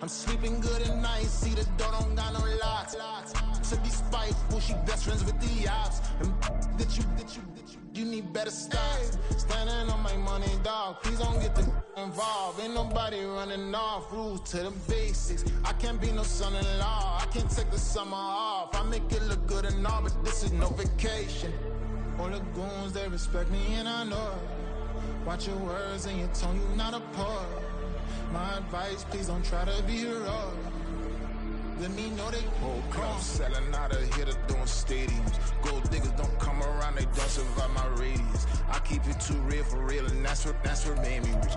I'm sleeping good at night, see the door don't got no locks. To be spiteful, she best friends with the ops. And that you need better stocks. Standing on my money, dog, please don't get the involved. Ain't nobody running off, rules to the basics. I can't be no son-in-law, I can't take the summer off. I make it look good and all, but this is no vacation. All the goons, they respect me and I know it. Watch your words and your tone, you not a poet. My advice, please don't try to be heroic. Let me know they whole club selling out of here to doing stadiums. Gold diggers don't come around, they don't survive my radius. I keep it too real for real, and that's what made me rich.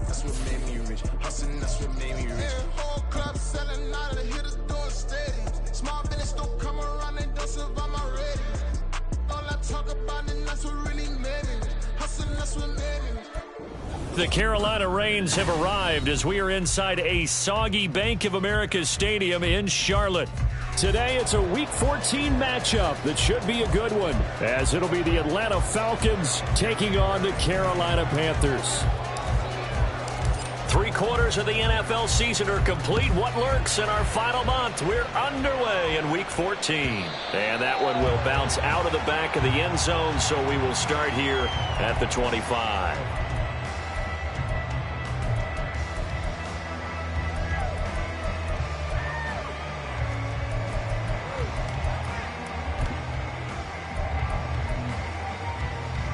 That's what made me rich. Hustling, that's what made me rich. Yeah, whole club selling out of here to doing stadiums. Small business don't come around, they don't survive my radius. All I talk about, and that's what really made me rich. Hustling, that's what made me rich. The Carolina Rains have arrived as we are inside a soggy Bank of America Stadium in Charlotte. Today it's a Week 14 matchup that should be a good one, as it'll be the Atlanta Falcons taking on the Carolina Panthers. 3/4 of the NFL season are complete. What lurks in our final month? We're underway in Week 14. And that one will bounce out of the back of the end zone, so we will start here at the 25.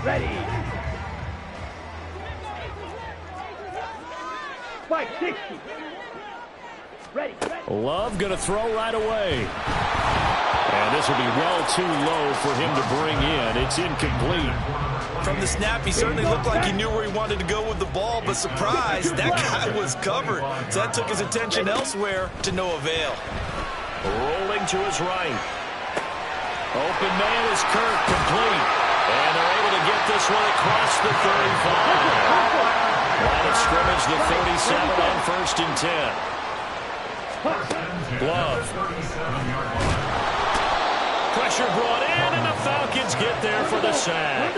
Ready. Fight 60. Ready. Love going to throw right away. And this will be well too low for him to bring in. It's incomplete. From the snap, he certainly looked like he knew where he wanted to go with the ball, but surprise, that guy was covered. So that took his attention elsewhere to no avail. Rolling to his right. Open man is Kirk, complete. And they're able to get this one across the 35. Line of scrimmage, the 37 on 1st and 10. Love. Pressure brought in, and the Falcons get there for the sack.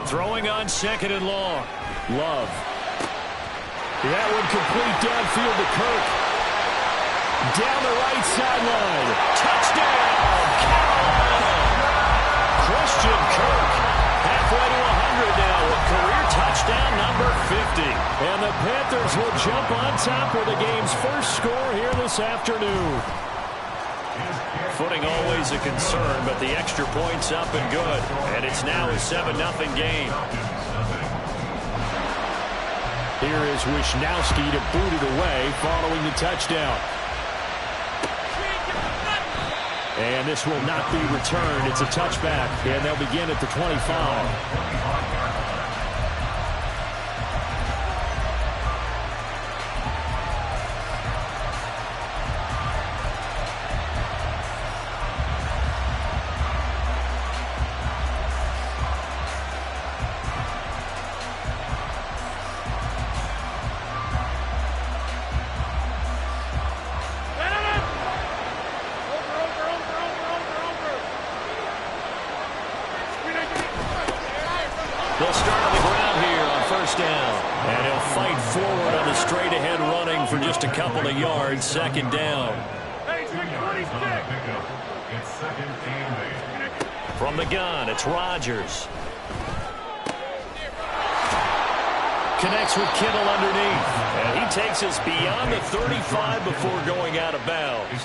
Throwing on 2nd and long. Love. That one complete downfield to Kirk. Down the right sideline. Touchdown, Carolina. Christian Kirk halfway to 100 now with career touchdown number 50. And the Panthers will jump on top with the game's first score here this afternoon. Footing always a concern, but the extra point's up and good. And it's now a 7-0 game. Here is Wisnowski to boot it away following the touchdown. And this will not be returned. It's a touchback, and they'll begin at the 25. They'll start on the ground here on 1st down. And he'll fight forward on the straight-ahead running for just a couple of yards. 2nd down. From the gun, it's Rodgers. Connects with Kittle underneath. And he takes us beyond the 35 before going out of bounds.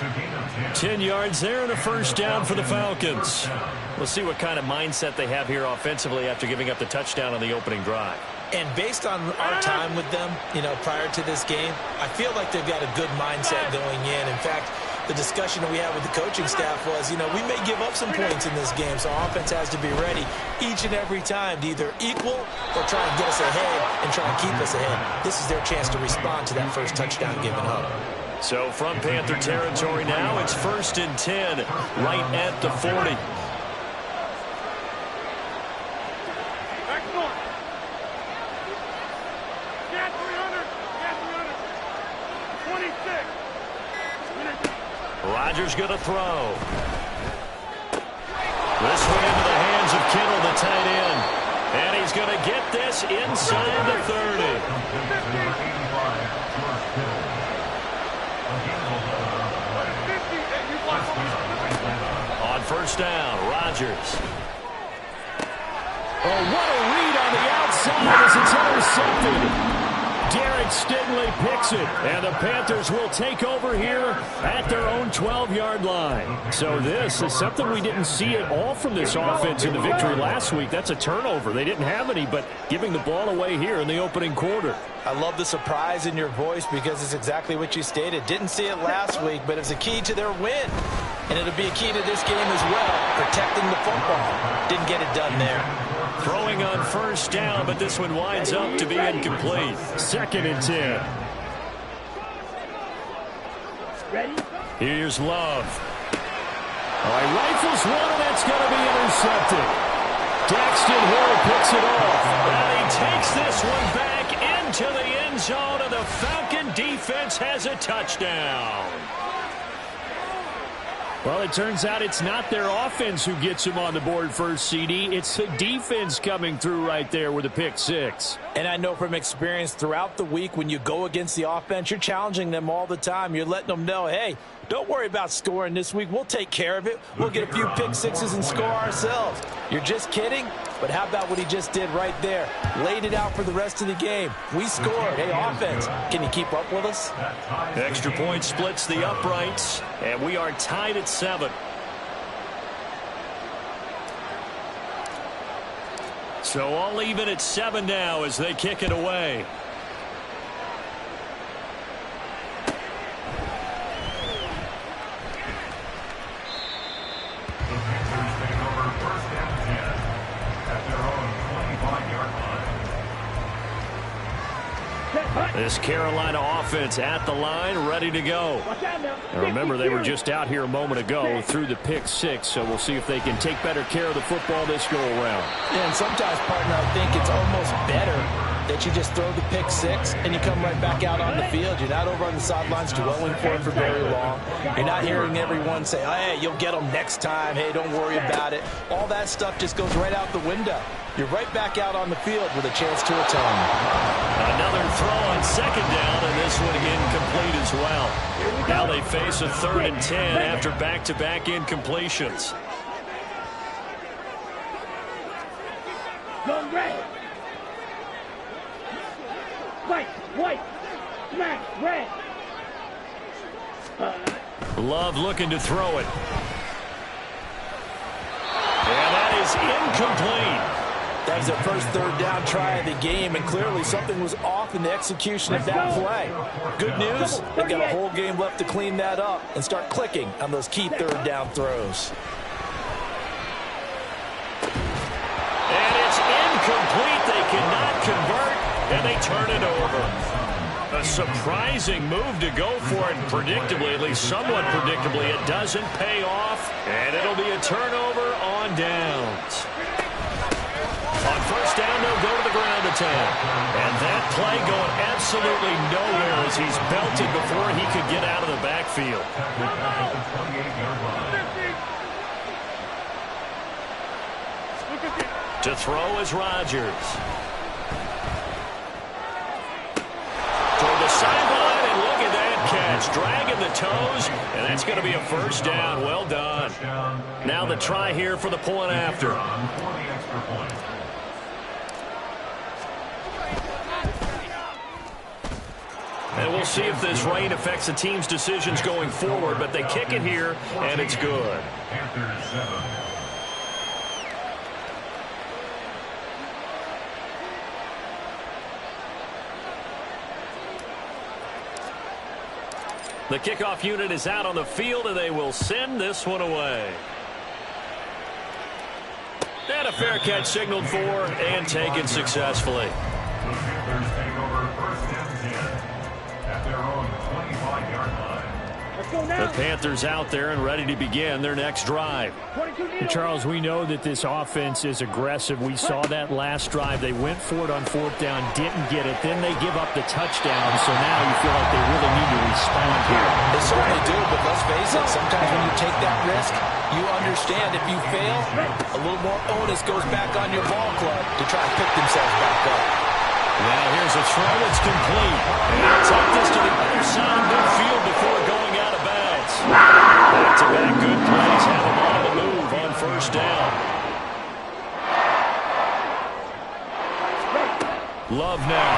10 yards there and a 1st down for the Falcons. We'll see what kind of mindset they have here offensively after giving up the touchdown on the opening drive. And based on our time with them, prior to this game, I feel like they've got a good mindset going in. In fact, the discussion that we had with the coaching staff was, we may give up some points in this game, so our offense has to be ready each and every time to either equal or try and get us ahead and try and keep us ahead. This is their chance to respond to that first touchdown given up. So from Panther territory now, it's 1st and 10, right at the 40. Rodgers going to throw. This one into the hands of Kittle, the tight end. And he's going to get this inside the 30. On first down, Rodgers. Oh, what a read on the outside as it's intercepted. Derek Stingley picks it, and the Panthers will take over here at their own 12-yard line. So this is something we didn't see at all from this offense in the victory last week. That's a turnover. They didn't have any, but giving the ball away here in the opening quarter. I love the surprise in your voice because it's exactly what you stated. Didn't see it last week, but it's a key to their win. And it'll be a key to this game as well, protecting the football. Didn't get it done there. Throwing on first down, but this one winds up to be incomplete. 2nd and 10. Ready? Here's Love. Oh, he rifles one, and that's going to be intercepted. Daxton Hill picks it off. And he takes this one back into the end zone, and the Falcon defense has a touchdown. Well, it turns out it's not their offense who gets them on the board first, CD. It's the defense coming through right there with a pick 6. And I know from experience throughout the week when you go against the offense, you're challenging them all the time. You're letting them know, hey, don't worry about scoring this week. We'll take care of it. We'll get a few pick 6s and score ourselves. You're just kidding? But how about what he just did right there? Laid it out for the rest of the game. We scored. Hey, offense, can you keep up with us? Extra point splits the uprights, and we are tied at 7. So all even at 7 now as they kick it away. This Carolina offense at the line, ready to go. And remember, they were just out here a moment ago through the pick 6, so we'll see if they can take better care of the football this go-around. Yeah, and sometimes, partner, I think it's almost better that you just throw the pick 6 and you come right back out on the field. You're not over on the sidelines dwelling for it for very long. You're not hearing everyone say, oh, hey, you'll get them next time. Hey, don't worry about it. All that stuff just goes right out the window. You're right back out on the field with a chance to atone. Another throw on 2nd down, and this one incomplete as well. Now they face a 3rd and 10 after back-to-back incompletions. Go red. White. Smack. Red. Love looking to throw it. And that is incomplete. That was their first 3rd down try of the game, and clearly something was off in the execution of that play. Good news, they've got a whole game left to clean that up and start clicking on those key 3rd down throws. And it's incomplete. They cannot convert, and they turn it over. A surprising move to go for it predictably, at least somewhat predictably. It doesn't pay off, and it'll be a turnover on downs. On first down, they'll go to the ground attack. And that play going absolutely nowhere as he's belted before he could get out of the backfield. To throw is Rodgers. Toward the sideline, and look at that catch. Dragging the toes, and that's going to be a first down. Well done. Now the try here for the point after. And we'll see if this rain affects the team's decisions going forward, but they kick it here, and it's good. The kickoff unit is out on the field, and they will send this one away. And a fair catch signaled for and taken successfully. The Panthers out there and ready to begin their next drive. And Charles, we know that this offense is aggressive. We saw that last drive. They went for it on 4th down, didn't get it. Then they give up the touchdown. So now you feel like they really need to respond here. They certainly do, but let's face it, sometimes when you take that risk, you understand if you fail, a little more onus goes back on your ball club to try and pick themselves back up. Now here's a throw. It's complete. And they'll take this to the other side of midfield before going out of bounds. Back-to-back good plays have them on the move on 1st down. Love now.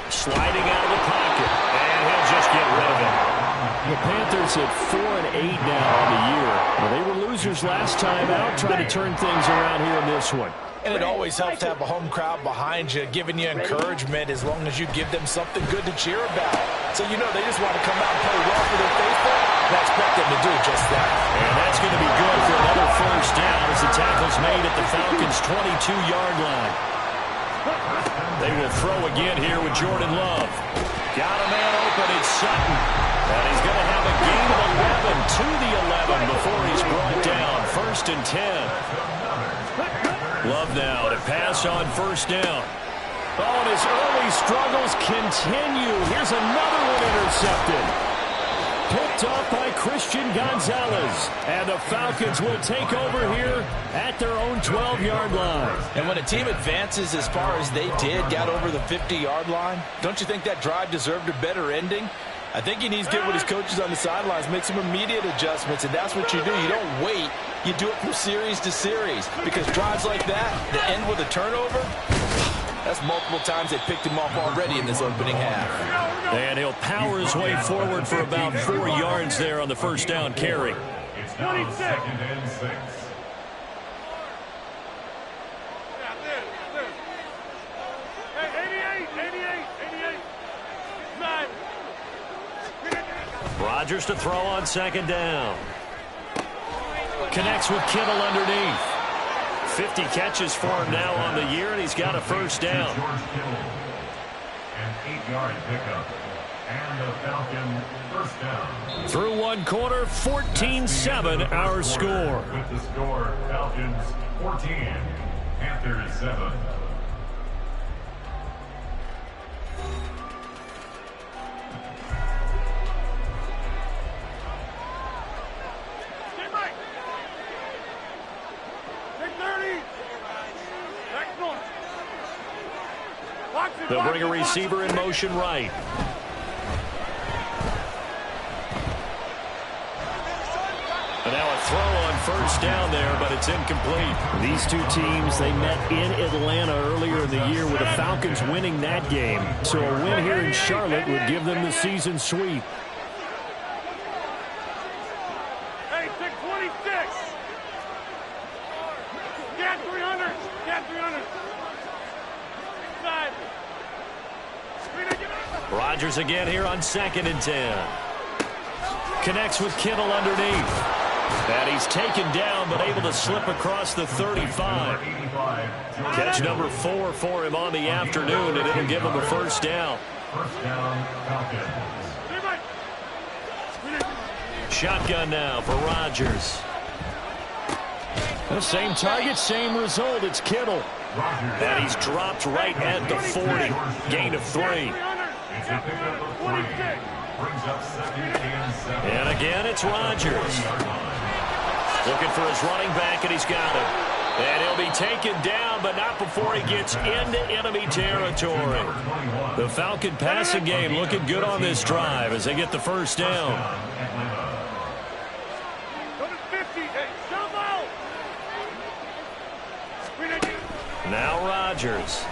Sliding out of the pocket. And he'll just get rid of it. The Panthers at 4-8 now on the year. Well, they were losers last time out, trying to turn things around here in this one. And it always helps to have a home crowd behind you, giving you encouragement as long as you give them something good to cheer about. So you know they just want to come out and play well for their faithful, and I expect them to do just that. And that's going to be good for another 1st down as the tackle's made at the Falcons' 22-yard line. They will throw again here with Jordan Love. Got a man open, it's Sutton. And he's going to have a gain of 11 to the 11 before he's brought down. 1st and 10. Love now to pass on 1st down. Oh, and his early struggles continue. Here's another one intercepted. Picked off by Christian Gonzalez. And the Falcons will take over here at their own 12-yard line. And when a team advances as far as they did, got over the 50-yard line, don't you think that drive deserved a better ending? I think he needs to get with his coaches on the sidelines, make some immediate adjustments, and that's what you do. You don't wait. You do it from series to series, because drives like that end with a turnover, that's multiple times they picked him off already in this opening half. And he'll power his way forward for about 4 yards there on the 1st down carry. It's 26. 2nd and 6. Rodgers to throw on 2nd down. Connects with Kittle underneath. 50 catches for him now on the year, and he's got a 1st down. An 8-yard pickup. And a Falcon 1st down. Through 1 quarter, 14-7 our score. With the score, Falcons 14, Panthers 7. They'll bring a receiver in motion right. And now a throw on 1st down there, but it's incomplete. These two teams, they met in Atlanta earlier in the year with the Falcons winning that game. So a win here in Charlotte would give them the season sweep. Hey, 626. Get 300. Get 300. Inside. Rodgers again here on 2nd and 10. Connects with Kittle underneath. And he's taken down, but able to slip across the 35. Catch number 4 for him on the afternoon, and it'll give him a 1st down. 1st down, Falcons. Shotgun now for Rodgers. The same target, same result. It's Kittle. And he's dropped right at the 40. Gain of 3. And again, it's Rodgers. Looking for his running back, and he's got him. And he'll be taken down, but not before he gets into enemy territory. The Falcon passing game looking good on this drive as they get the 1st down. Now Rodgers.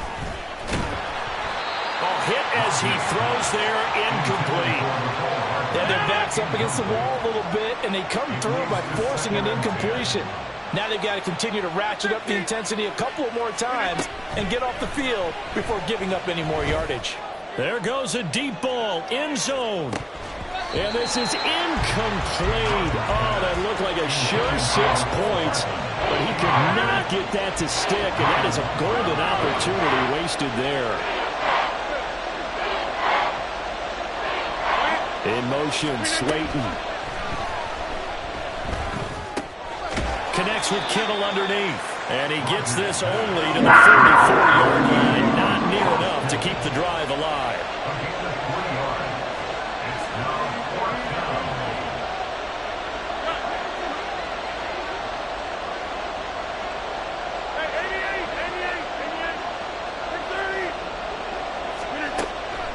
Hit as he throws there, incomplete. Yeah, their back's up against the wall a little bit, and they come through by forcing an incompletion. Now they've got to continue to ratchet up the intensity a couple more times and get off the field before giving up any more yardage. There goes a deep ball, end zone. And this is incomplete. Oh, that looked like a sure 6 points, but he could not get that to stick, and that is a golden opportunity wasted there. In motion, Slayton. Connects with Kittle underneath. And he gets this only to the 34-yard line. Not near enough to keep the drive alive.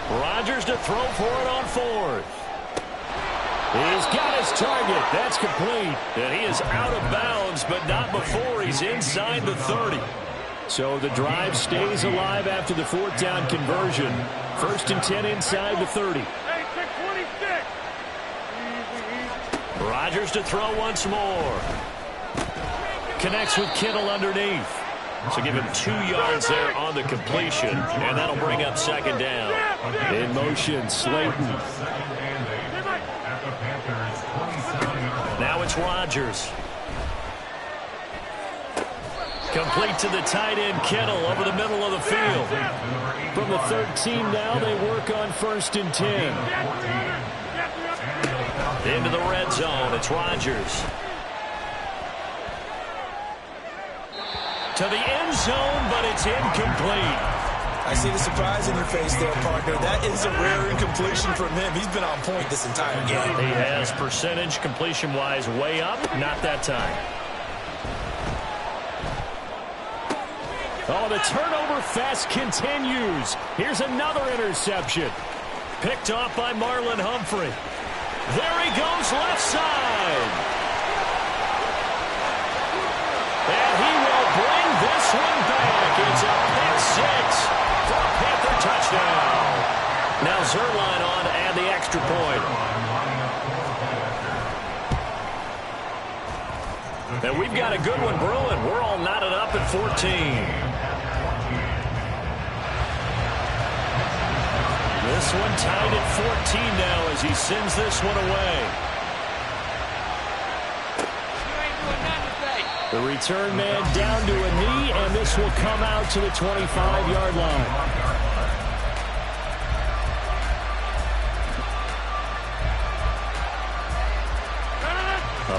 Rodgers to throw for it on fourth. He's got his target. That's complete. And he is out of bounds, but not before he's inside the 30. So the drive stays alive after the fourth down conversion. 1st and 10 inside the 30. Hey, pick 26. Rodgers to throw once more. Connects with Kittle underneath. So give him 2 yards there on the completion, and that'll bring up 2nd down. In motion, Slayton. Now it's Rodgers. Complete to the tight end, Kittle, over the middle of the field. From the 13 now, they work on 1st and 10. Into the red zone, it's Rodgers. To the end zone, but it's incomplete. I see the surprise in your face there, partner. That is a rare incompletion from him. He's been on point this entire game. He has percentage completion-wise way up. Not that time. Oh, the turnover fest continues. Here's another interception. Picked off by Marlon Humphrey. There he goes, left side. And he will bring this one back. It's a pick six for a Panther touchdown. Now Zerline on to add the extra point. And we've got a good one brewing. We're all knotted up at 14. This one tied at 14 now as he sends this one away. The return man down to a knee, and this will come out to the 25-yard line.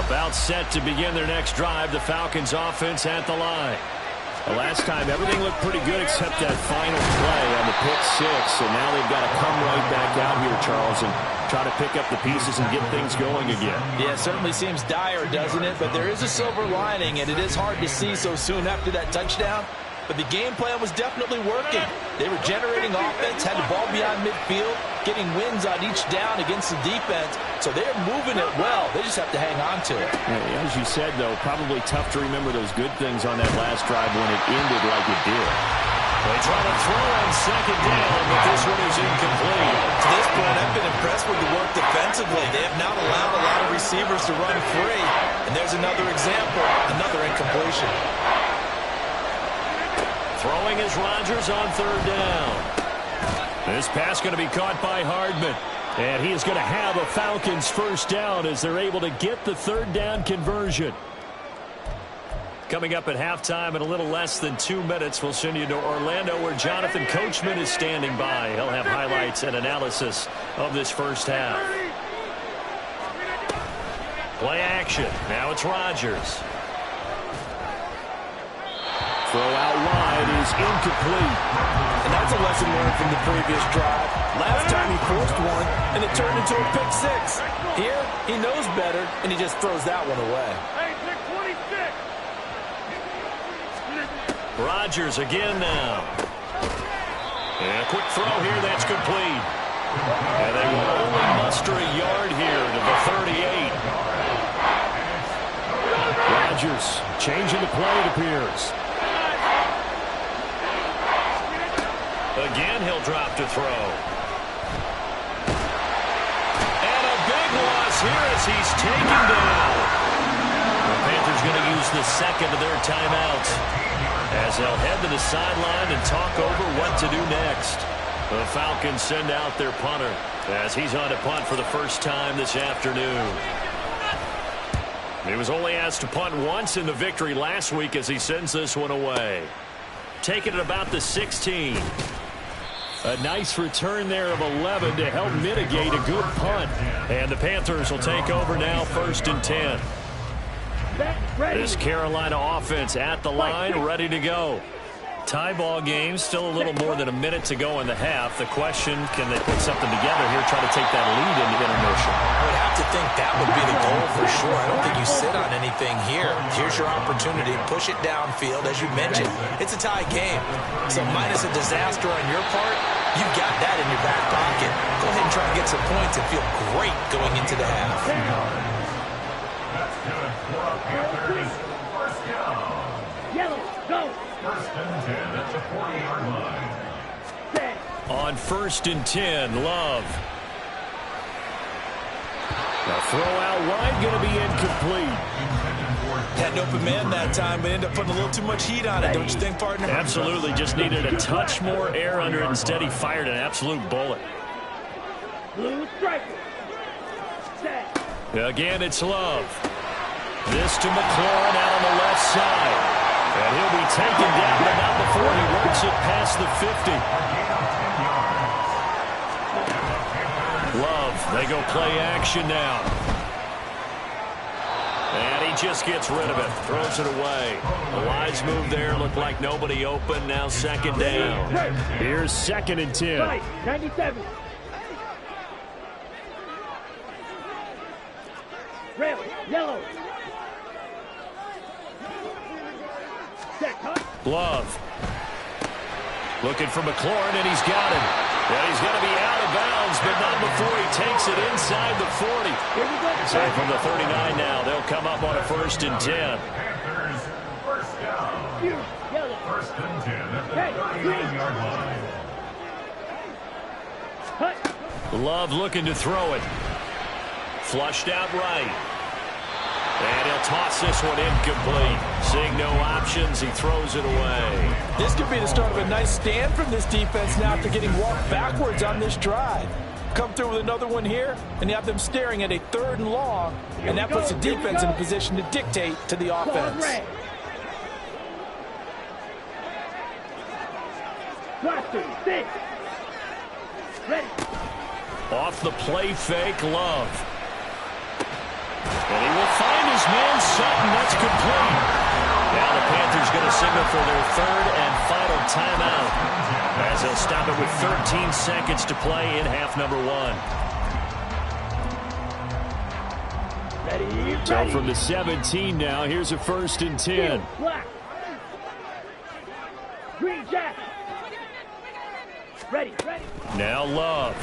About set to begin their next drive, the Falcons offense at the line. The last time, everything looked pretty good except that final play on the pick six, and now they've got to come right back out here, Charles, and try to pick up the pieces and get things going again. Yeah, it certainly seems dire, doesn't it? But there is a silver lining, and it is hard to see so soon after that touchdown. But the game plan was definitely working. They were generating offense, had the ball beyond midfield, getting wins on each down against the defense. So they're moving it well. They just have to hang on to it. Yeah, as you said, though, probably tough to remember those good things on that last drive when it ended like it did. They try to throw on 2nd down, but this one is incomplete. To this point, I've been impressed with the work defensively. They have not allowed a lot of receivers to run free. And there's another example, another incompletion. Throwing is Rodgers on 3rd down. This pass going to be caught by Hardman. And he is going to have a Falcons 1st down as they're able to get the 3rd down conversion. Coming up at halftime in a little less than 2 minutes, we'll send you to Orlando where Jonathan Coachman is standing by. He'll have highlights and analysis of this first half. Play action. Now it's Rodgers. Throw out wide is incomplete. And that's a lesson learned from the previous drive. Last time he forced one, and it turned into a pick six. Here, he knows better, and he just throws that one away. Hey, pick 26. Rodgers again now. And a quick throw here, that's complete. And they will only muster a yard here to the 38. Rodgers changing the play, it appears. Again, he'll drop to throw. And a big loss here as he's taken down. The Panthers going to use the second of their timeouts as they'll head to the sideline and talk over what to do next. The Falcons send out their punter as he's on to punt for the first time this afternoon. He was only asked to punt once in the victory last week as he sends this one away. Taking it about the 16. A nice return there of 11 to help mitigate a good punt. And the Panthers will take over now, 1st and 10. This Carolina offense at the line, ready to go. Tie ball game, still a little more than a minute to go in the half. The question, can they put something together here, try to take that lead into intermission? I would have to think that would be the goal for sure. I don't think you sit on anything here. Here's your opportunity. Push it downfield. As you mentioned, it's a tie game. So minus a disaster on your part, you've got that in your back pocket. Go ahead and try and get some points and feel great going into the half. That's good for a Panthers first down. Yellow, go. 1st and 10 at the 40-yard line. On 1st and 10, Love. The throw out wide going to be incomplete. Had an open man that time, but ended up putting a little too much heat on it, don't you think, partner? Absolutely, just needed a touch more air under it. Instead, he fired an absolute bullet. Blue striker. Set. Again, it's Love. This to McLaurin out on the left side. And he'll be taken down, but not before he works it past the 50. Love, they go play action now. And he just gets rid of it, throws it away. A wise move there, looked like nobody open, now 2nd down. Here's 2nd and 10. Right, 97. Red, yellow. Love. Looking for McLaurin, and he's got him. And he's going to be out of bounds, but not before he takes it inside the 40. So from the 39 now, they'll come up on a 1st and 10. Panthers first down. 1st and 10 at the 39-yard line. Love looking to throw it. Flushed out right. And he'll toss this one incomplete. Seeing no options, he throws it away. This could be the start of a nice stand from this defense now after getting walked backwards on this drive. Come through with another one here, and you have them staring at a 3rd and long, and that puts the defense in a position to dictate to the offense. Off the play fake, Love. And he will find his man, Sutton. That's complete. Now the Panthers going to signal for their 3rd and final timeout, as they'll stop it with 13 seconds to play in half number 1. So from the 17 now, here's a 1st and 10. Black. Green jacket. Ready. Now Love.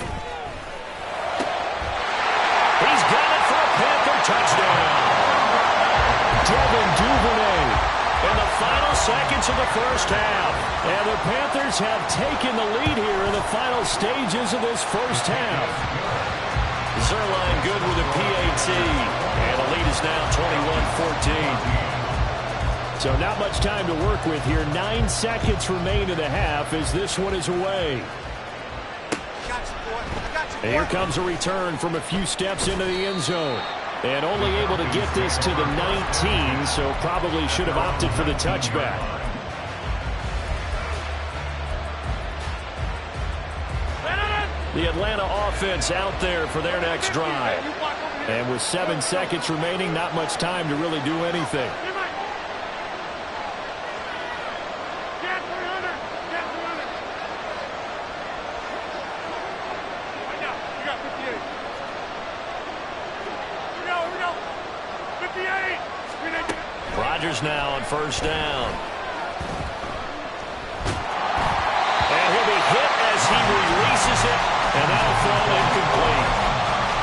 He's got it for a Panther touchdown. Devin Duvernay in the final seconds of the 1st half. And the Panthers have taken the lead here in the final stages of this 1st half. Zerline good with a PAT. And the lead is now 21-14. So not much time to work with here. 9 seconds remain in the half as this one is away. And here comes a return from a few steps into the end zone. And only able to get this to the 19, so probably should have opted for the touchback. The Atlanta offense out there for their next drive. And with 7 seconds remaining, not much time to really do anything. Rodgers now on 1st down. And he'll be hit as he releases it, and that'll fall incomplete.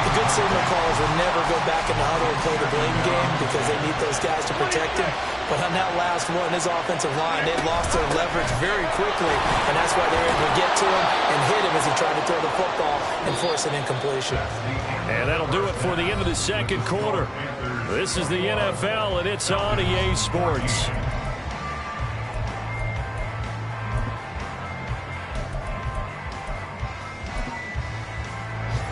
The good signal callers will never go back in the huddle and play the blame game because they need those guys to protect him. But on that last one, his offensive line, they lost their leverage very quickly, and that's why they were able to get to him and hit him as he tried to throw the football and force an incompletion. And that'll do it for the end of the 2nd quarter. This is the NFL, and it's on EA Sports.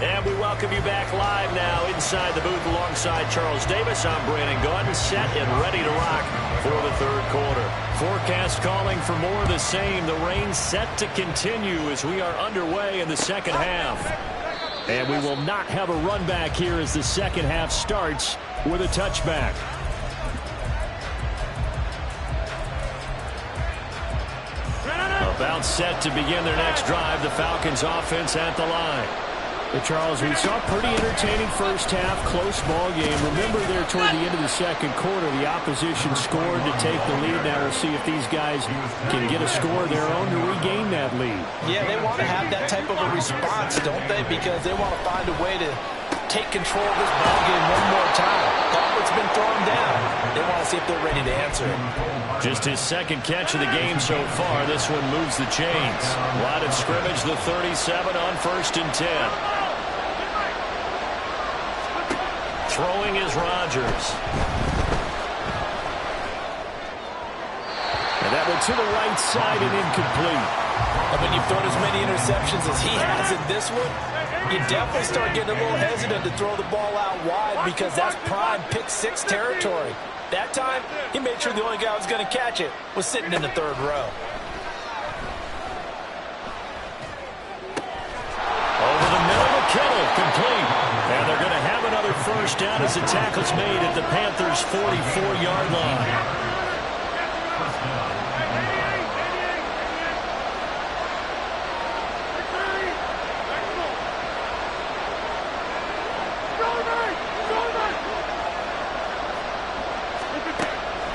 And we welcome you back live now inside the booth alongside Charles Davis. I'm Brandon Gaudin, set and ready to rock for the third quarter. Forecast calling for more of the same. The rain set to continue as we are underway in the second half. And we will not have a run back here as the second half starts with a touchback. About set to begin their next drive. The Falcons offense at the line. But Charles, we saw a pretty entertaining first half, close ball game. Remember there toward the end of the second quarter, the opposition scored to take the lead. Now we'll see if these guys can get a score of their own to regain that lead. Yeah, they want to have that type of a response, don't they? Because they want to find a way to take control of this ball game one more time. Gauntlet's been thrown down. They want to see if they're ready to answer it. Just his second catch of the game so far. This one moves the chains. Line of scrimmage, the 37 on 1st and 10. Throwing is Rodgers. And that one to the right side and incomplete. And when you've thrown as many interceptions as he has in this one, you definitely start getting a little hesitant to throw the ball out wide because that's prime pick six territory. That time, he made sure the only guy who was going to catch it was sitting in the third row. Over the middle of Kittle, complete. And they're going to have another first down as the tackle's made at the Panthers' 44-yard line.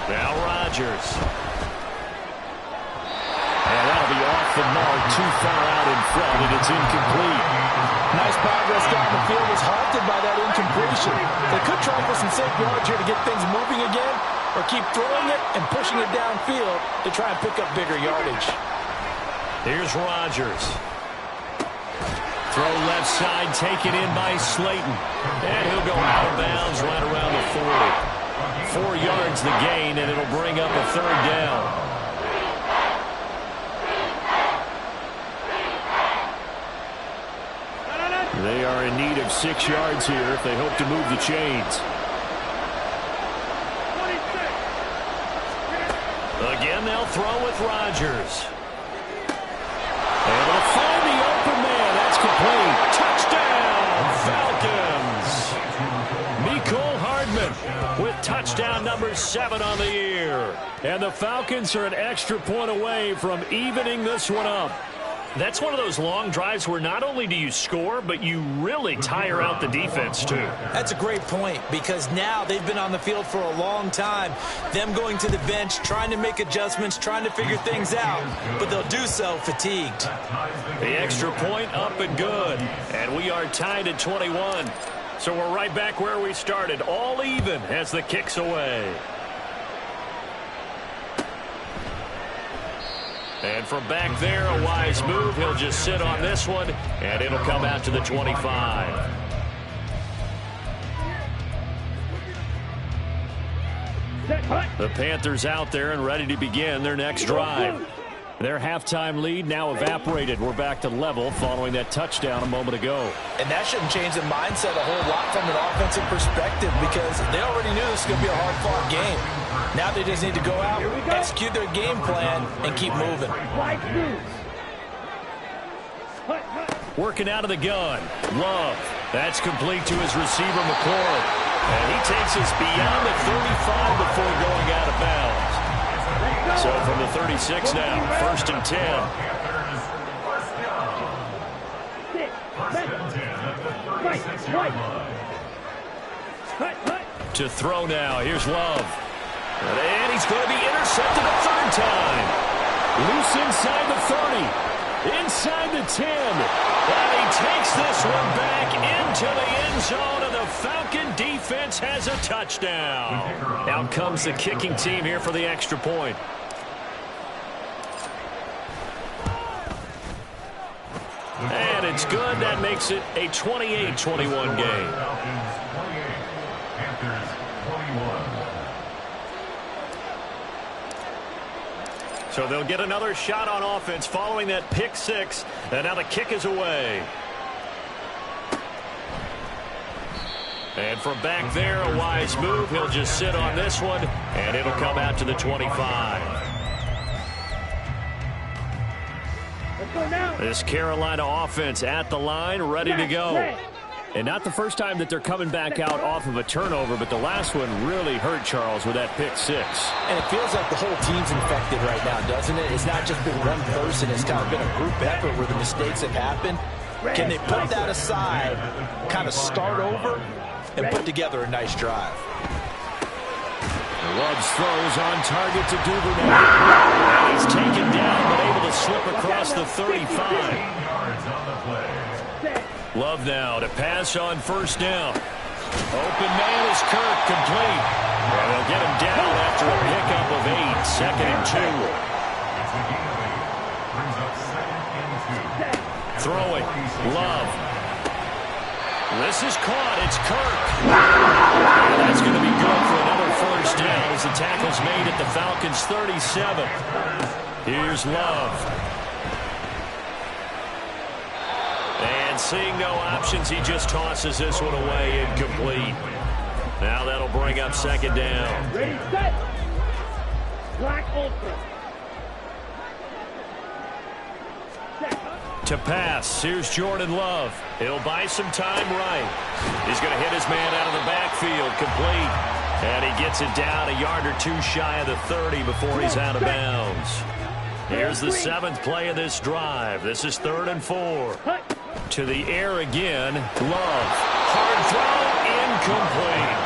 Now Rodgers. And that'll be off the mark, too far out in front, and it's incomplete. Nice progress down the field, was halted by that incompletion. They could try for some safe yards here to get things moving again, or keep throwing it and pushing it downfield to try and pick up bigger yardage. Here's Rodgers. Throw left side, taken in by Slayton. And he'll go out of bounds right around the 40. 4 yards the gain, and it'll bring up a third down. They are in need of 6 yards here if they hope to move the chains. Again, they'll throw with Rodgers. And they'll find the open man. That's complete. Touchdown, Falcons. Mecole Hardman with touchdown number 7 on the year. And the Falcons are an extra point away from evening this one up. That's one of those long drives where not only do you score, but you really tire out the defense, too. That's a great point, because now they've been on the field for a long time. Them going to the bench, trying to make adjustments, trying to figure things out, but they'll do so fatigued. The extra point up and good, and we are tied at 21. So we're right back where we started, all even as the kick's away. And from back there, a wise move. He'll just sit on this one, and it'll come out to the 25. The Panthers out there and ready to begin their next drive. Their halftime lead now evaporated. We're back to level following that touchdown a moment ago. And that shouldn't change the mindset a whole lot from an offensive perspective, because they already knew this was going to be a hard-fought game. Now they just need to go out, execute their game plan, and keep moving. Working out of the gun. Love. That's complete to his receiver, McLaurin. And he takes us beyond the 35 before going out of bounds. So from the 36 now, 1st and 10. To throw now. Here's Love. And he's going to be intercepted a third time. Loose inside the 30. Inside the 10. And he takes this one back into the end zone, and the Falcon defense has a touchdown. Out comes the kicking team here for the extra point. And it's good. That makes it a 28-21 game. So they'll get another shot on offense following that pick 6. And now the kick is away. And from back there, a wise move. He'll just sit on this one, and it'll come out to the 25. This Carolina offense at the line, ready to go. And not the first time that they're coming back out off of a turnover, but the last one really hurt Charles with that pick six. And it feels like the whole team's infected right now, doesn't it? It's not just been one person. It's kind of been a group effort where the mistakes have happened. Can they put that aside, kind of start over, and put together a nice drive? Loves throws on target to Duvernay. He's taken down, but able to slip across the 35. Love now to pass on first down. Open man is Kirk, complete. And they'll get him down after a pickup of 8. Second and 2. Throwing. Love. This is caught. It's Kirk. And that's going to be good for another first down as the tackle's made at the Falcons' 37. Here's Love. And seeing no options, he just tosses this one away, incomplete. Now that'll bring up second down. Ready, set. Black ultra. To pass, here's Jordan Love. He'll buy some time right. He's going to hit his man out of the backfield, complete. And he gets it down a yard or two shy of the 30 before he's out of bounds. Here's the 7th play of this drive. This is 3rd and 4. To the air again. Love. Hard throw. Incomplete.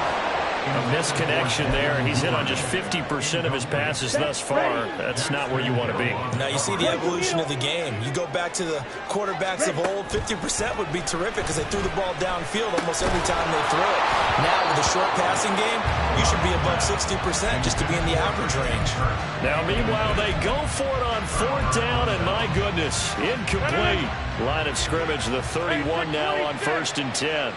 A misconnection there, and he's hit on just 50% of his passes thus far. That's not where you want to be. Now you see the evolution of the game. You go back to the quarterbacks of old, 50% would be terrific because they threw the ball downfield almost every time they threw it. Now with the short passing game, you should be above 60% just to be in the average range. Now meanwhile, they go for it on 4th down, and my goodness, incomplete. Line of scrimmage, the 31 now on 1st and 10.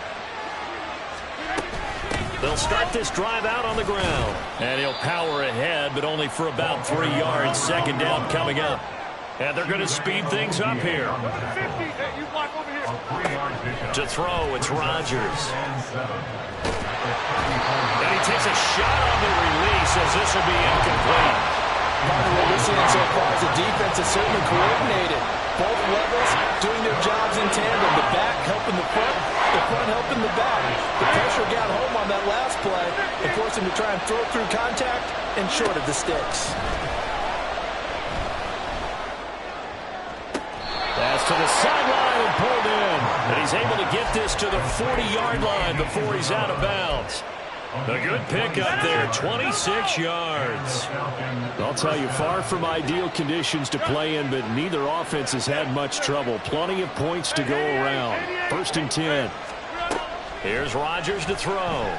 They'll start this drive out on the ground. And he'll power ahead, but only for about 3 yards. Second down coming up. And they're going to speed things up here. To throw, it's Rodgers. And he takes a shot on the release as this will be incomplete. Part of what we're seeing so far is the defense is certainly coordinated. Both levels doing their jobs in tandem. The back helping the front helping the back. The pressure got home on that last play and forced him to try and throw through contact and short of the sticks. Pass to the sideline and pulled in. And he's able to get this to the 40-yard line before he's out of bounds. A good pickup there, 26 yards. I'll tell you, far from ideal conditions to play in, but neither offense has had much trouble. Plenty of points to go around. 1st and 10. Here's Rodgers to throw.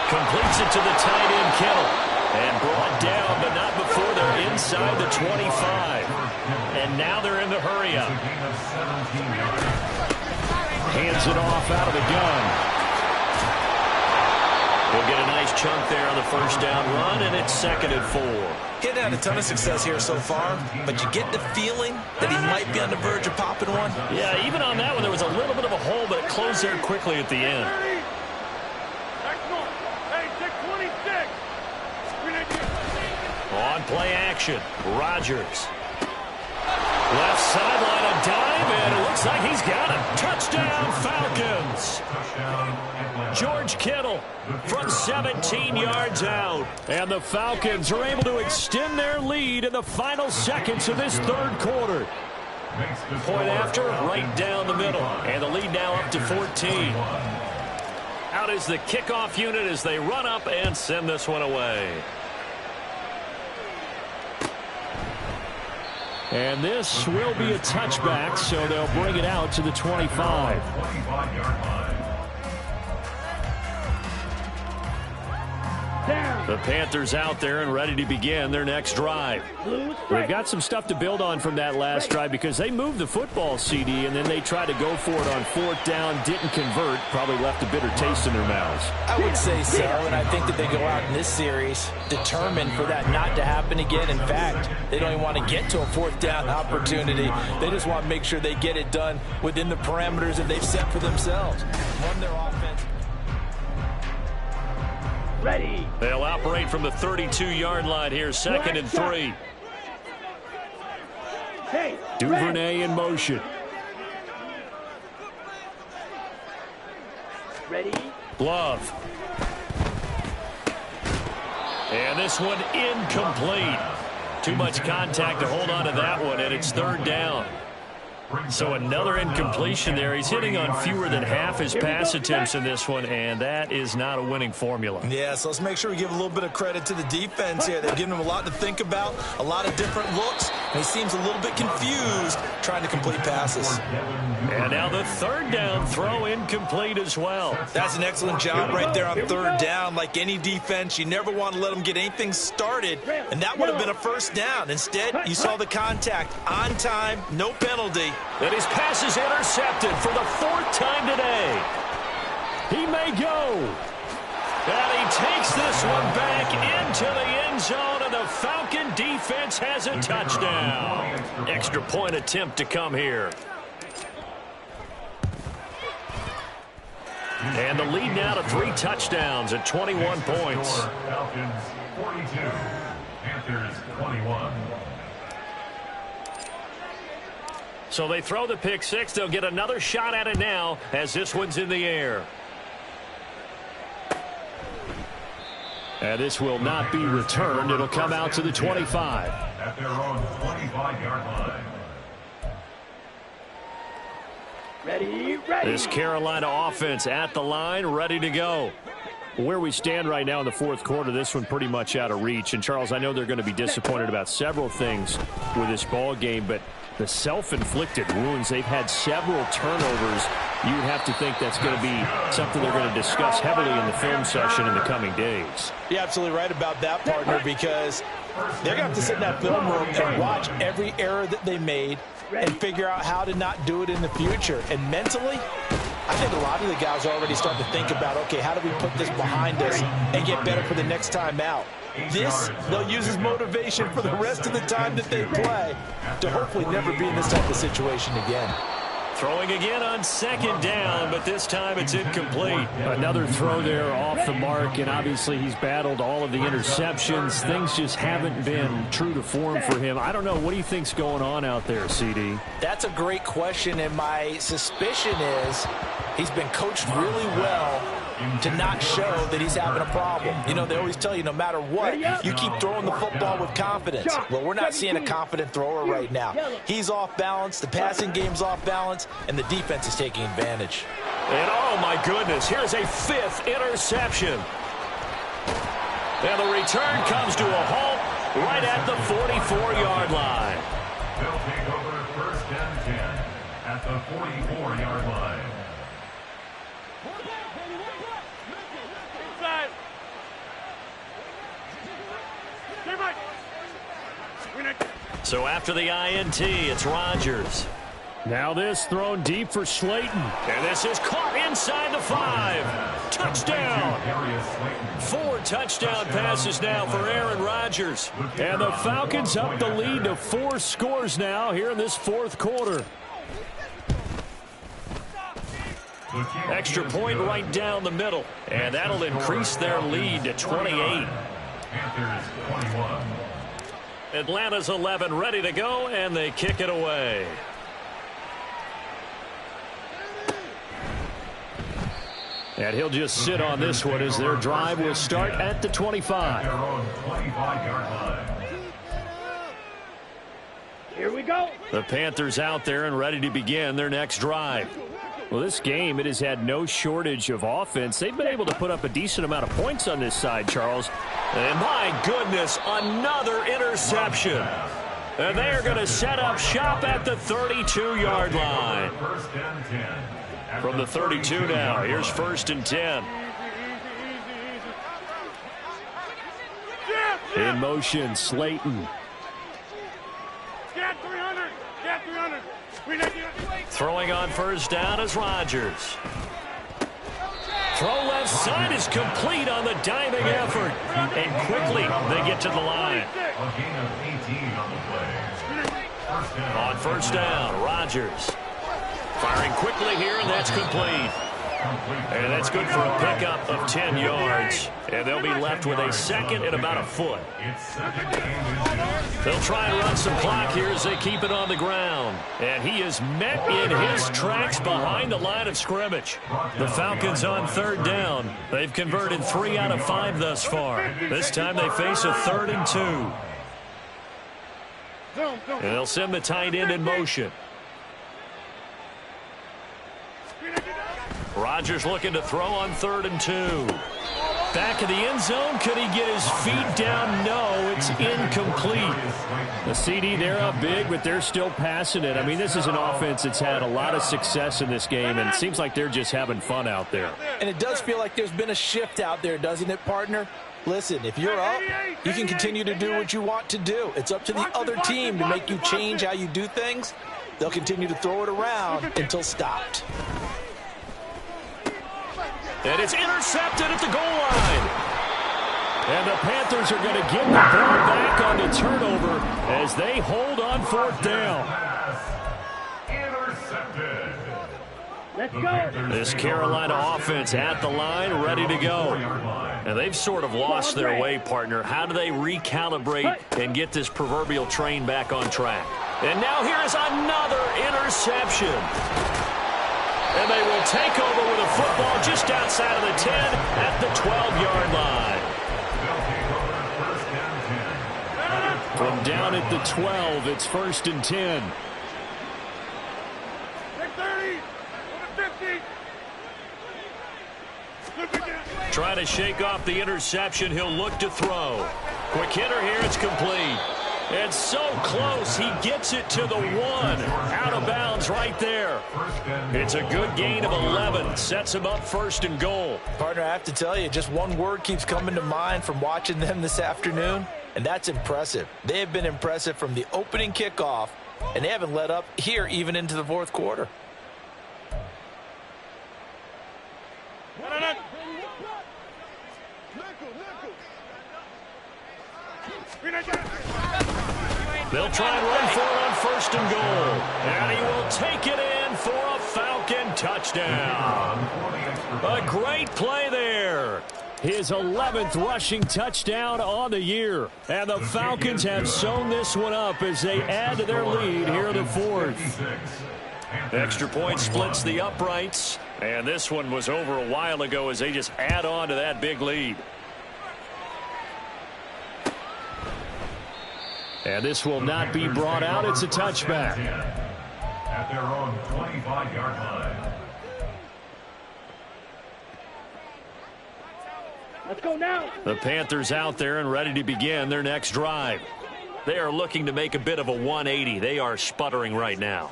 Completes it to the tight end, Kittle. And brought down, but not before they're inside the 25. And now they're in the hurry-up. Hands it off out of the gun. We'll get a nice chunk there on the first down run, and it's 2nd and 4. He hadn't had a ton of success here so far, but you get the feeling that he might be on the verge of popping one. Yeah, even on that one, there was a little bit of a hole, but it closed there quickly at the end. On play action, Rodgers. Left sideline, a dive, and it looks like he's got it. Touchdown, Falcons. George Kittle from 17 yards out. And the Falcons are able to extend their lead in the final seconds of this 3rd quarter. Point after, right down the middle. And the lead now up to 14. Out is the kickoff unit as they run up and send this one away. And this will be a touchback, so they'll bring it out to the 25. down. The Panthers out there and ready to begin their next drive. They've got some stuff to build on from that last drive because they moved the football, CD, and then they tried to go for it on 4th down, didn't convert, probably left a bitter taste in their mouths. I would say so, and I think that they go out in this series determined for that not to happen again. In fact, they don't even want to get to a 4th down opportunity. They just want to make sure they get it done within the parameters that they've set for themselves. Run their offense. Ready. They'll operate from the 32-yard line here, 2nd and 3. Hey, Duvernay in motion. ready. Glove. And this one incomplete. Too much contact to hold on to that one, and it's 3rd down. So another incompletion there. He's hitting on fewer than half his pass attempts in this one, and that is not a winning formula. Yeah, so let's make sure we give a little bit of credit to the defense here. They've given him a lot to think about, a lot of different looks, and he seems a little bit confused trying to complete passes. And now the 3rd down throw incomplete as well. That's an excellent job right there on 3rd down. Like any defense, you never want to let them get anything started, and that would have been a 1st down. Instead, you saw the contact on time, no penalty. And his pass is intercepted for the 4th time today. He may go. And he takes this one back into the end zone, and the Falcon defense has a touchdown. Extra point attempt to come here. And the lead now to 3 touchdowns at 21 points. Falcons 42, Panthers 21. So they throw the pick 6. They'll get another shot at it now as this one's in the air. And this will not be returned. It'll come out to the 25. At their own 25-yard line. Ready, ready. This Carolina offense at the line, ready to go. Where we stand right now in the 4th quarter, this one pretty much out of reach. And, Charles, I know they're going to be disappointed about several things with this ball game, but the self-inflicted wounds, they've had several turnovers. You would have to think that's going to be something they're going to discuss heavily in the film session in the coming days. You're absolutely right about that, partner, because they're going to have to sit in that film room and watch every error that they made and figure out how to not do it in the future. And mentally, I think a lot of the guys are already starting to think about, okay, how do we put this behind us and get better for the next time out? This, they'll use as motivation for the rest of the time that they play to hopefully never be in this type of situation again. Throwing again on 2nd down, but this time it's incomplete. Another throw there off the mark, and obviously he's battled all of the interceptions. Things just haven't been true to form for him. I don't know. What do you think's going on out there, CD? That's a great question, and my suspicion is he's been coached really well to not show that he's having a problem. You know, they always tell you no matter what, you keep throwing the football with confidence. Well, we're not seeing a confident thrower right now. He's off balance, the passing game's off balance, and the defense is taking advantage. And oh my goodness, here's a 5th interception. And the return comes to a halt right at the 44-yard line. They'll take over 1st and 10 at the 44-yard line. So after the INT, it's Rodgers. Now this thrown deep for Slayton. And this is caught inside the 5. Touchdown. 4 touchdown passes now for Aaron Rodgers. And the Falcons up the lead to 4 scores now here in this 4th quarter. Extra point right down the middle. And that'll increase their lead to 28. Panthers 21. Atlanta's 11 ready to go, and they kick it away. And he'll just sit on this one as their drive will start at the 25. Their own 25-yard line. Here we go. The Panthers out there and ready to begin their next drive. Well, this game, it has had no shortage of offense. They've been able to put up a decent amount of points on this side, Charles. And my goodness, another interception. And they are going to set up shop at the 32-yard line. 1st and 10. From the 32 now, here's 1st and 10. In motion, Slayton. Get 300. Get 300. Throwing on first down is Rodgers. Throw left side is complete on the diving effort. And quickly they get to the line. A gain of 18 on the play. On first down, Rodgers. Firing quickly here, and that's complete. And that's good for a pickup of 10 yards. And they'll be left with a second and about a foot. They'll try and run some clock here as they keep it on the ground. And he is met in his tracks behind the line of scrimmage. The Falcons on third down. They've converted 3 out of 5 thus far. This time they face a 3rd and 2. And they'll send the tight end in motion. Rodgers looking to throw on 3rd and 2. Back in the end zone. Could he get his feet down? No, it's incomplete. The CD, they're up big, but they're still passing it. I mean, this is an offense that's had a lot of success in this game, and it seems like they're just having fun out there. And it does feel like there's been a shift out there, doesn't it, partner? Listen, if you're up, you can continue to do what you want to do. It's up to the other team to make you change how you do things. They'll continue to throw it around until stopped. And it's intercepted at the goal line. And the Panthers are going to get the ball back on the turnover as they hold on 4th down. Intercepted. Let's go. This Carolina offense at the line, ready to go. And they've sort of lost their way, partner. How do they recalibrate and get this proverbial train back on track? And now here is another interception. And they will take over with a football just outside of the 10 at the 12-yard line. From down at the 12, it's 1st and 10. 50. Trying to shake off the interception. He'll look to throw. Quick hitter here. It's complete. It's so close. He gets it to the 1. Out of bounds right there. It's a good gain of 11. Sets him up 1st and goal. Partner, I have to tell you, just one word keeps coming to mind from watching them this afternoon, and that's impressive. They have been impressive from the opening kickoff, and they haven't let up here even into the 4th quarter. They'll try and run for it on 1st and goal. And he will take it in for a Falcon touchdown. A great play there. His 11th rushing touchdown on the year. And the Falcons have sewn this one up as they add to their lead here in the 4th. Extra point splits the uprights. And this one was over a while ago as they just add on to that big lead. And this will not be brought out. It's a touchback. At their own 25-yard line. Let's go now. The Panthers out there and ready to begin their next drive. They are looking to make a bit of a 180. They are sputtering right now.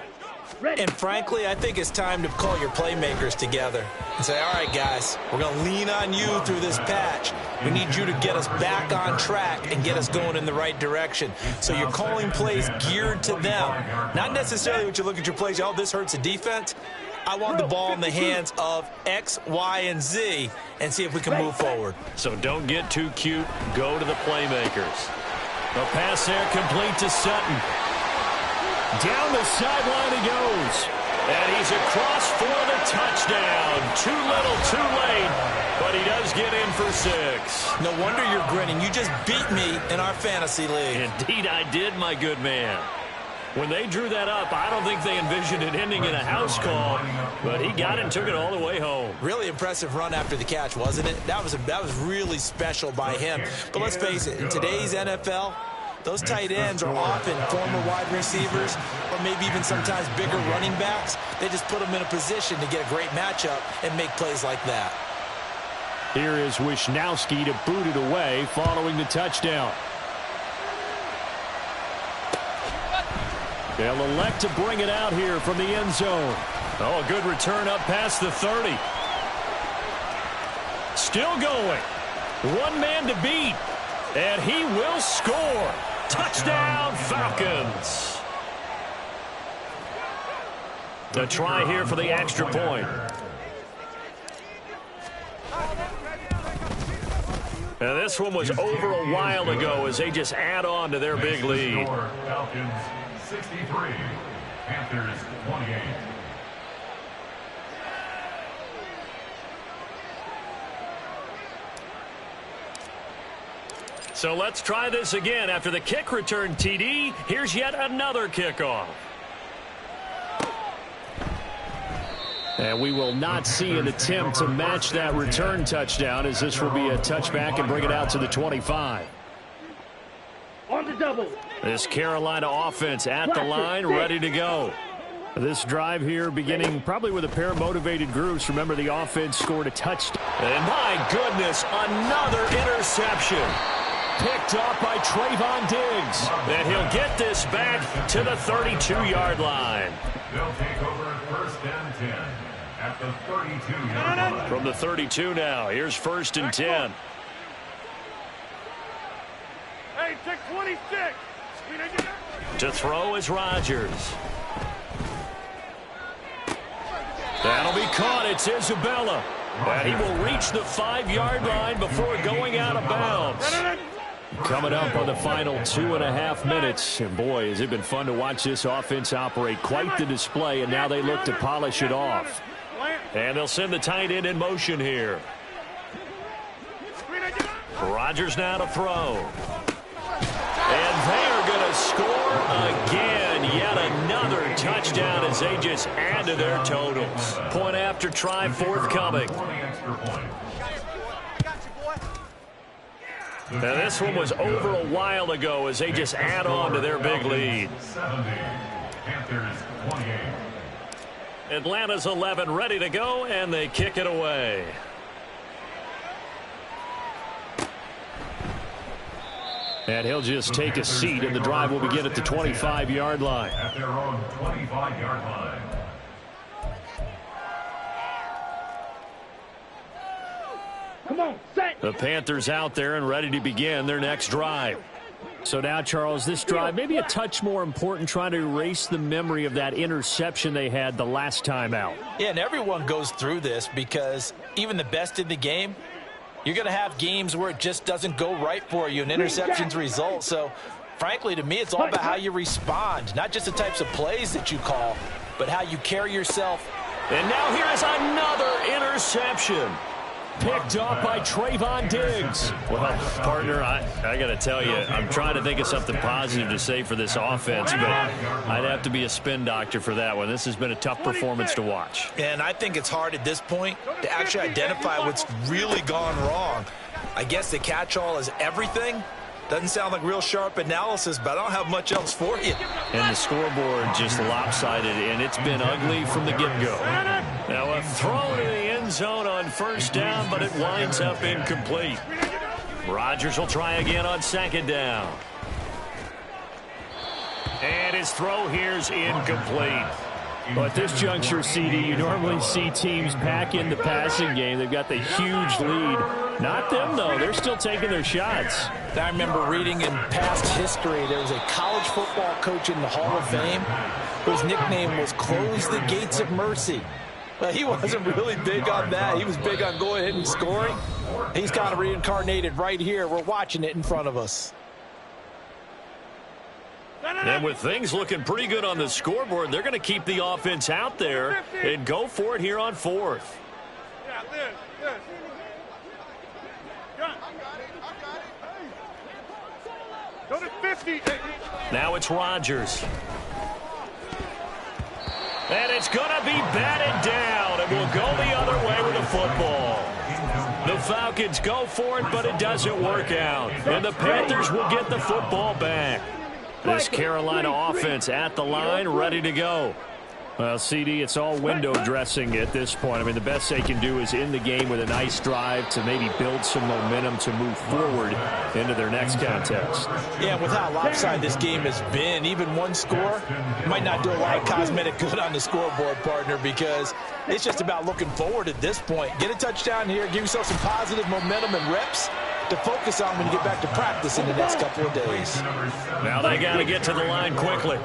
And frankly, I think it's time to call your playmakers together and say, all right, guys, we're going to lean on you through this patch. We need you to get us back on track and get us going in the right direction. So you're calling plays geared to them. Not necessarily what you look at your plays, oh, this hurts the defense. I want the ball in the hands of X, Y, and Z and see if we can move forward. So don't get too cute. Go to the playmakers. The pass there complete to Sutton. Down the sideline he goes. And he's across for the touchdown. Too little, too late. But he does get in for 6. No wonder you're grinning. You just beat me in our fantasy league. Indeed I did, my good man. When they drew that up, I don't think they envisioned it ending in a house call. But he got it and took it all the way home. Really impressive run after the catch, wasn't it? That was really special by him. But let's face it, in today's NFL, those tight ends are often former wide receivers or maybe even sometimes bigger running backs. They just put them in a position to get a great matchup and make plays like that. Here is Wisnowski to boot it away following the touchdown. They'll elect to bring it out here from the end zone. Oh, a good return up past the 30. Still going. One man to beat. And he will score. Touchdown, Falcons. A try here for the extra point. And this one was over a while ago as they just add on to their big lead. Falcons 63, Panthers 28. So let's try this again. After the kick return TD, here's yet another kickoff. And we will not see an attempt to match that return touchdown, as this will be a touchback and bring it out to the 25. On the double. This Carolina offense at the line, ready to go. This drive here beginning probably with a pair of motivated groups. Remember, the offense scored a touchdown. And my goodness, another interception. Picked off by Trayvon Diggs. And he'll get this back to the 32-yard line. They'll take over at first and 10 at the 32-yard line. From the 32 now, here's first and 10. Hey, check 26. To throw is Rodgers. That'll be caught. It's Isabella. And he will reach the 5-yard line before going out of bounds. Coming up on the final 2.5 minutes. And boy, has it been fun to watch this offense operate. Quite the display, and now they look to polish it off. And they'll send the tight end in motion here. Rodgers now to throw. And they are going to score again. Yet another touchdown as they just add to their totals. Point after try forthcoming. Now this one was over a while ago as they just add on to their big lead. Atlanta's 11 ready to go, and they kick it away. And he'll just take a seat, and the drive will begin at the 25-yard line. At their own 25-yard line. Come on, set. The Panthers out there and ready to begin their next drive. So now, Charles, this drive maybe a touch more important, trying to erase the memory of that interception they had the last time out. Yeah, and everyone goes through this because even the best in the game, you're going to have games where it just doesn't go right for you and interceptions result. So, frankly, to me, it's all about how you respond, not just the types of plays that you call, but how you carry yourself. And now here is another interception. Picked off by Trayvon Diggs. Well, partner, I got to tell you, I'm trying to think of something positive to say for this offense, but I'd have to be a spin doctor for that one. This has been a tough performance to watch. And I think it's hard at this point to actually identify what's really gone wrong. I guess the catch-all is everything. Doesn't sound like real sharp analysis, but I don't have much else for you. And the scoreboard just lopsided, and it's been ugly from the get-go. Now a throw to the end zone on first down, but it winds up incomplete. Rodgers will try again on second down. And his throw here's incomplete. Well, at this juncture, CD, you normally see teams pack in the passing game. They've got the huge lead. Not them, though. They're still taking their shots. I remember reading in past history, there was a college football coach in the Hall of Fame whose nickname was Close the Gates of Mercy. Well, he wasn't really big on that. He was big on going ahead and scoring. He's kind of reincarnated right here. We're watching it in front of us. And with things looking pretty good on the scoreboard, they're going to keep the offense out there and go for it here on fourth. Yeah, this. Go to 50. Now it's Rodgers. And it's going to be batted down, and we'll go the other way with the football. The Falcons go for it, but it doesn't work out. And the Panthers will get the football back. This Carolina offense at the line, ready to go. Well, CD, it's all window dressing at this point. I mean, the best they can do is end the game with a nice drive to maybe build some momentum to move forward into their next contest. Yeah, with how lopsided this game has been, even one score might not do a lot of cosmetic good on the scoreboard, partner, because it's just about looking forward at this point. Get a touchdown here, give yourself some positive momentum and reps. to focus on when you get back to practice in the next couple of days. Now they got to get to the line quickly.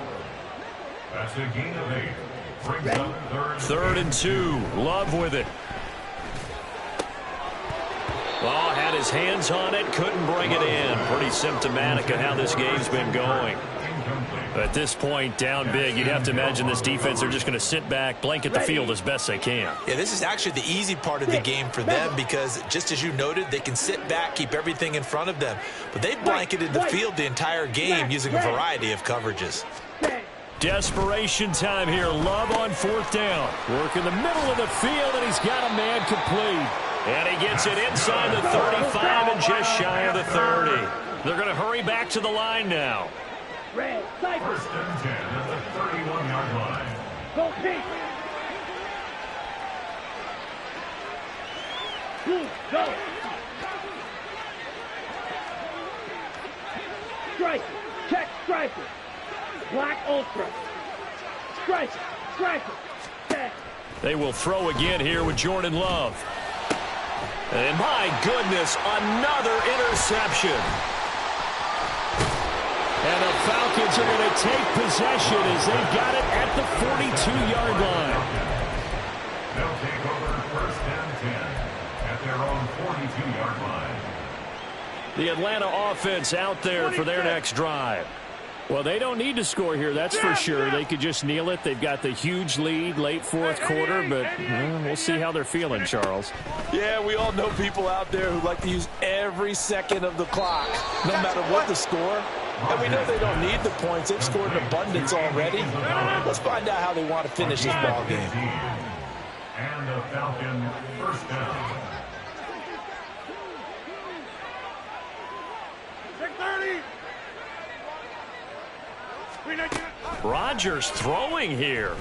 That's a gain of 8. Brings up 3rd and 2. Love with it. Oh, had his hands on it, couldn't bring it in. Pretty symptomatic of how this game's been going. At this point, down big, you'd have to imagine this defense, they're just going to sit back, blanket the field as best they can. Yeah, this is actually the easy part of the game for them because, just as you noted, they can sit back, keep everything in front of them. But they've blanketed the field the entire game using a variety of coverages. Desperation time here. Love on 4th down. Work in the middle of the field, and he's got a man complete. And he gets it inside the 35 and just shy of the 30. They're going to hurry back to the line now. Red, Cypher. 1st and 10 at the 31-yard line. Go pink. Blue, go. Striker, check striker. Black ultra. Striker, striker. Check. They will throw again here with Jordan Love. And my goodness, another interception. And the Falcons are going to take possession as they've got it at the 42-yard line. They'll take over 1st and 10 at their own 42-yard line. The Atlanta offense out there for their next drive. Well, they don't need to score here, that's for sure. They could just kneel it. They've got the huge lead late 4th quarter, but we'll see how they're feeling, Charles. Yeah, we all know people out there who like to use every second of the clock, no matter what the score. And we know they don't need the points. They've scored in abundance already. Let's find out how they want to finish this ball game. And the Falcon 1st down. 6:30. Rodgers throwing here.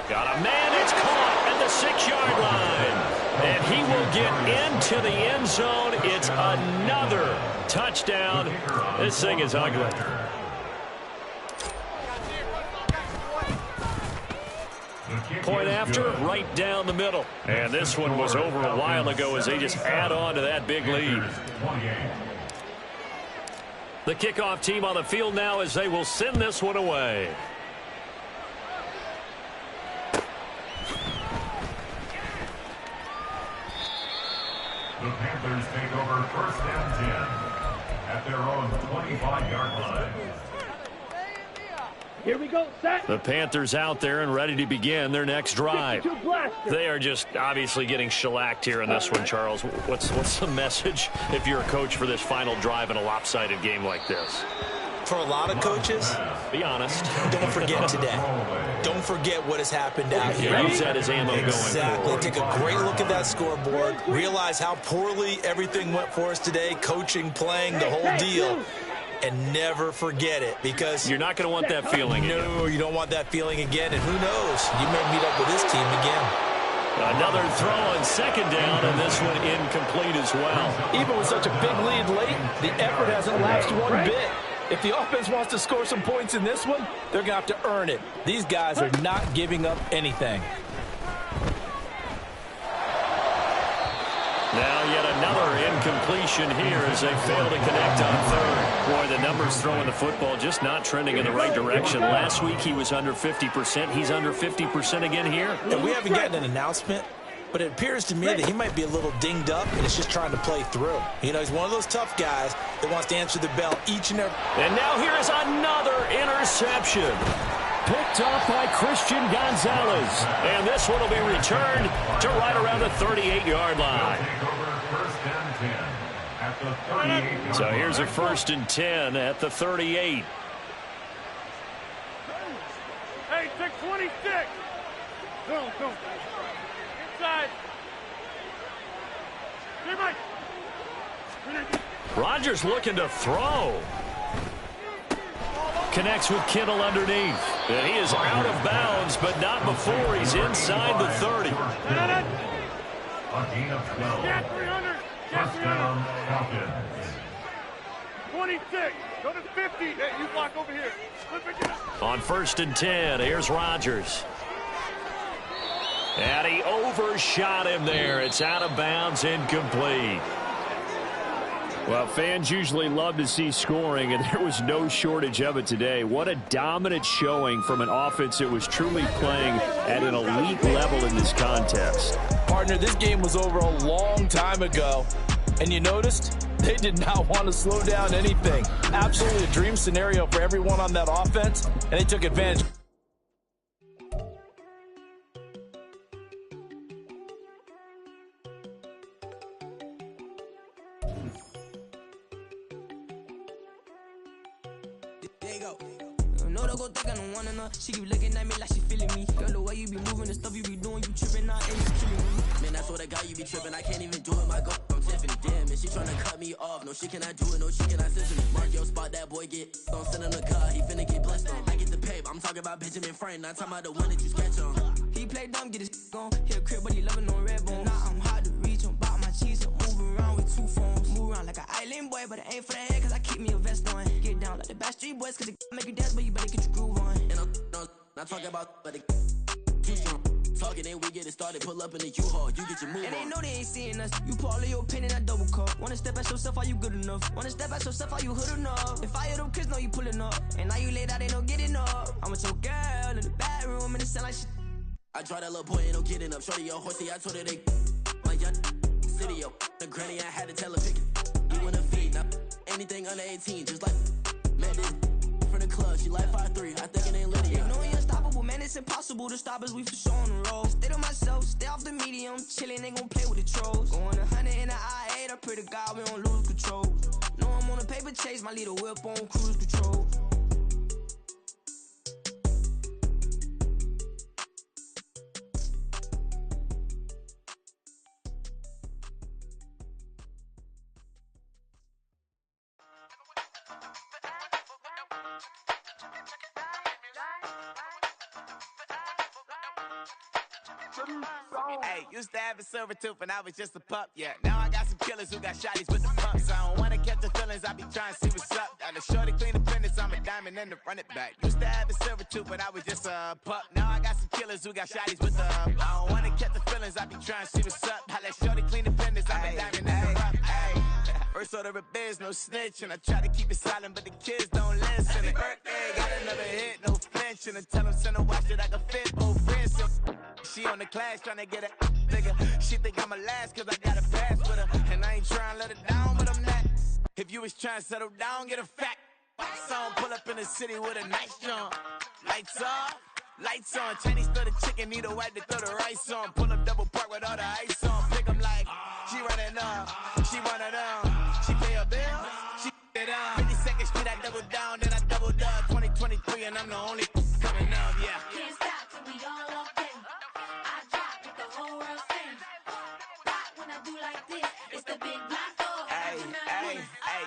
Got a man, it's caught at the 6-yard line. And he will get into the end zone. It's another touchdown. This thing is ugly. Point after, right down the middle. And this one was over a while ago as they just add on to that big lead. The kickoff team on the field now as they will send this one away. The Panthers take over 1st and 10 at their own 25-yard line. Here we go, set. The Panthers out there and ready to begin their next drive. They are just obviously getting shellacked here in this one, Charles. What's the message if you're a coach for this final drive in a lopsided game like this? For a lot of coaches, be honest. Don't forget today. Don't forget what has happened out here. Use that as ammo going forward. Take a great look at that scoreboard. Realize how poorly everything went for us today. Coaching, playing, the whole deal. And never forget it, because you're not going to want that feeling again. No, you don't want that feeling again. And who knows? You may meet up with this team again. Another throw on 2nd down, and this one incomplete as well. Even with such a big lead late, the effort hasn't lapsed one bit. If the offense wants to score some points in this one, they're going to have to earn it. These guys are not giving up anything. Now yet another incompletion here as they fail to connect on 3rd. Boy, the numbers throwing the football just not trending in the right direction. Last week he was under 50%. He's under 50% again here. And we haven't gotten an announcement, but it appears to me that he might be a little dinged up and is just trying to play through. You know, he's one of those tough guys that wants to answer the bell each and every. And now here is another interception. Picked off by Christian Gonzalez. And this one will be returned to right around the 38-yard line. So here's a 1st and 10 at the 38. Hey, 626. Go. Inside. Hey, Mike. Rodgers looking to throw. Connects with Kittle underneath. And he is out of bounds, but not before he's inside the 30. A gain of 12. Get 300. First down, Falcons. 26. Go to 50. Hey, you block over here. On 1st and 10, here's Rodgers. And he overshot him there. It's out of bounds, incomplete. Well, fans usually love to see scoring, and there was no shortage of it today. What a dominant showing from an offense that was truly playing at an elite level in this contest. Partner, this game was over a long time ago, and you noticed they did not want to slow down anything. Absolutely a dream scenario for everyone on that offense, and they took advantage. She keep looking at me like she feeling me. Girl, the way you be moving, the stuff you be doing, you tripping out and it's killing me. Man, I swear to God, you be tripping. I can't even do it. My girl, I'm Tiffany. Damn, and she tryna cut me off. No, she cannot do it. No, she cannot listen me. Mark your spot, that boy get on. Send him the car, he finna get blessed on. I get the pay, I'm talking about Benjamin Franklin. Not talking about the one that you sketch on. He play dumb, get his on. He a crib, but he loving on red bone. Now I'm hard to reach. I'm about my cheese. I'm moving around with 2 phones. Move around like an island boy, but it ain't for the head, cause I keep me a vest on. Get down like the Backstreet Boys, cause it make you dance, but you better get your groove on. And I'm not talking about, but too strong. Talking and we get it started, pull up in the U-Haul, you get your move on. And they know they ain't seeing us. You pull all of your pin in that double cup. Wanna step at yourself, are you good enough? Wanna step at yourself, are you hood enough? If I hear them kids, know you pulling up. And now you laid out, they no getting up. I'm with your girl in the bedroom, and it sound like shit. I draw that little boy, ain't no getting up. Shorty, your horsey, I told her they my young city, yo. The granny, I had to tell her pick it. You wanna feed, now anything under 18, just like, man, this from the club, she like 5'3", I think it ain't Lydia. You know you're unstoppable, man, it's impossible to stop us, we for sure on the road. Stay to myself, stay off the medium, chillin', they gon' play with the trolls. Going 100 in the I-8, I pray to God we don't lose control. Know I'm on a paper chase, my leader whip on cruise control. Hey, used to have a silver tooth and I was just a pup, yeah. Now I got some killers who got shotties with the pumps. I don't wanna catch the feelings, I be trying to see what's up. Got a shorty clean the business, I'm a diamond and to run it back. Used to have a silver tooth but I was just a pup. Now I got some killers who got shotties with the I don't wanna catch the feelings, I be trying to see what's up. I let shorty clean the business, I'm a diamond and to run it. First order of biz, no snitch, and I try to keep it silent, but the kids don't listen. And birthday, got another hit, no flinch, and I tell them send a watch that I can fit both friends. She on the class trying to get a nigga. She think I'm a last cause I got a pass with her. And I ain't trying to let her down, but I'm not. If you was trying to settle down, get a fact. Song pull up in the city with a nice jump. Lights off, lights on. Chinese throw the chicken, need a wipe to throw the rice on. Pull up double park with all the ice on. Pick 'em like, she running up, she one of them. She pay her bill, she it up. 52nd Street, I double down, then I doubled up. 2023 and I'm the only coming up, yeah. Can't stop till we all up in. I drop it, the whole world sings. Rock when I do like this, it's the big block.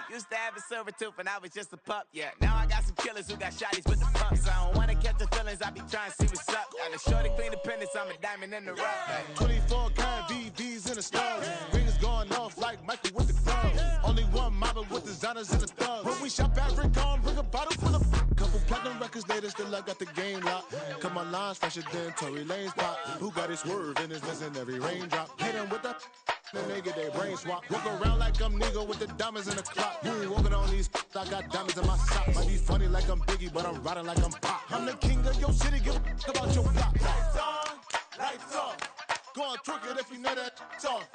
Used to have a silver tooth and I was just a pup, yeah. Now I got some killers who got shotties with the pumps. I don't wanna catch the feelings, I be trying to see what's up. Got a shorty clean the pendants, I'm a diamond in the rough. 24 karat VVs in the stars. Rings going off like Michael with the clubs. Only one mobbing with designers in the thugs. When we shop at Rick on, bring a bottle full of couple platinum records later, still I got the game locked. Come my lines fresher than Tory Lane's pop. Who got his swerve and is missing every raindrop. Hit him with the then they get their brain swap. Walk around like I'm Negro with the diamonds in the clock. You ain't walking on these, I got diamonds in my socks. Might be funny like I'm Biggie, but I'm riding like I'm Pop. I'm the king of your city, give a about your block. Lights on, lights off. Go on, twerk it if you know that's off.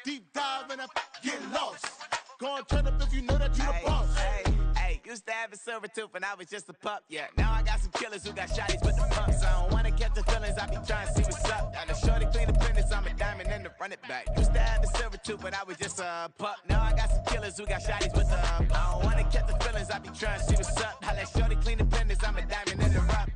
Deep dive and I get lost. Go on, turn up if you know that you the boss. Used to have a silver tooth and I was just a pup, yeah. Now I got some killers who got shotties with the pumps. I don't wanna catch the feelings, I be trying to see what's up. Got a shorty clean the pendants, I'm a diamond and to run it back. Used to have a silver tooth but I was just a pup. Now I got some killers who got shotties with the I don't wanna catch the feelings, I be trying to see what's up. I let shorty clean the pendants, I'm a diamond and to run.